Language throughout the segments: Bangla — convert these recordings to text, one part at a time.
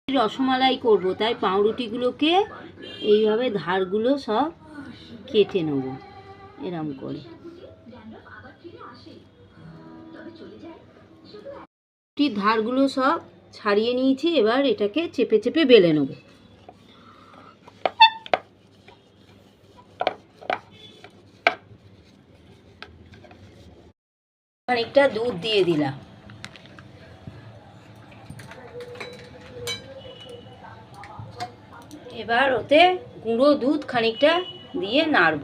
রসমালাই করব, তাই পাউরুটিগুলোকে এইভাবে ধারগুলো সব কেটে নেব এরম করে। ধারগুলো সব ছাড়িয়ে নিয়েছি, এবার এটাকে চেপে চেপে বেলে নেব। খানিকটা দুধ দিয়ে দিলাম। এবার ওতে গুঁড়ো দুধ খানিকটা দিয়ে নাড়ব।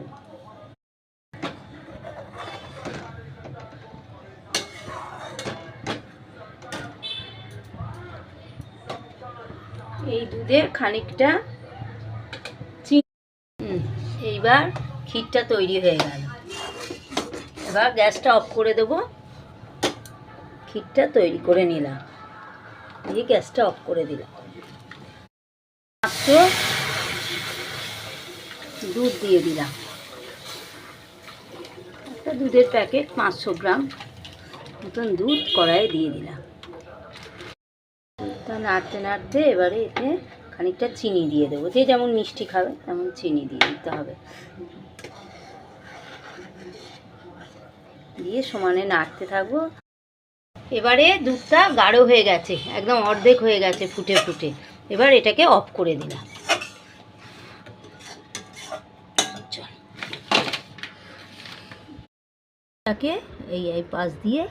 এই দুধে খানিকটা চিনি। এইবার ক্ষীরটা তৈরি হয়ে গেল। এবার গ্যাসটা অফ করে দেব। ক্ষীরটা তৈরি করে নিলাম, দিয়ে গ্যাসটা অফ করে দিলাম। মাত্র দুধ দিয়ে দিলাম, একটা দুধের প্যাকেট 500 গ্রাম মতন দুধ কড়াইয়ে দিয়ে দিলাম। তা নাড়তে নাড়তে এবারে এতে খানিকটা চিনি দিয়ে দেবো, যে যেমন মিষ্টি খাবে তেমন চিনি দিয়ে দিতে হবে। দিয়ে সমানে নাড়তে থাকবো। এবারে দুধটা গাঢ় হয়ে গেছে, একদম অর্ধেক হয়ে গেছে ফুটে ফুটে। এবার এটাকে অফ করে দিলাম। এটাকে এই পাশ দিয়ে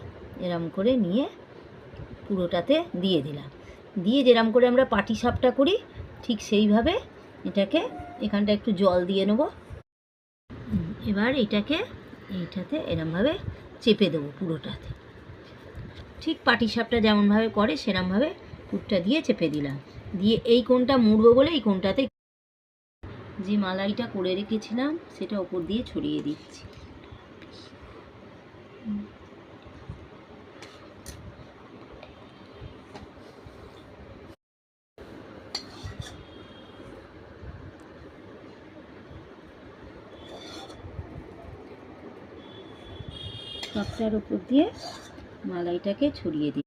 এরম করে নিয়ে পুরোটাতে দিয়ে দিলাম। দিয়ে যেরম করে আমরা পাটিসাপটা করি ঠিক সেইভাবে এটাকে এখানটা একটু জল দিয়ে নেব। এবার এইটাকে এইটাতে এরমভাবে চেপে দেবো পুরোটাতে, ঠিক পাটিসাপটা যেমনভাবে করে সেরমভাবে পুরটা দিয়ে চেপে দিলাম। দিয়ে এই কোণটা মুড়বো বলে এই কোণটাতে যে মালাইটা করে রেখেছিলাম সেটা ওপর দিয়ে ছড়িয়ে দিচ্ছি। সবটার উপর দিয়ে মালাইটাকে ছড়িয়ে দিই।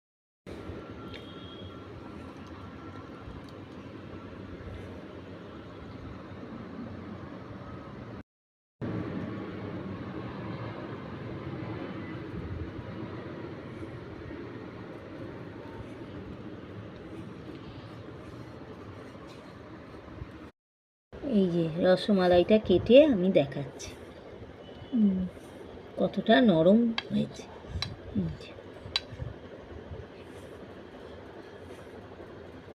এই যে রসমালাইটা কেটে আমি দেখাচ্ছি কতটা নরম হয়েছে।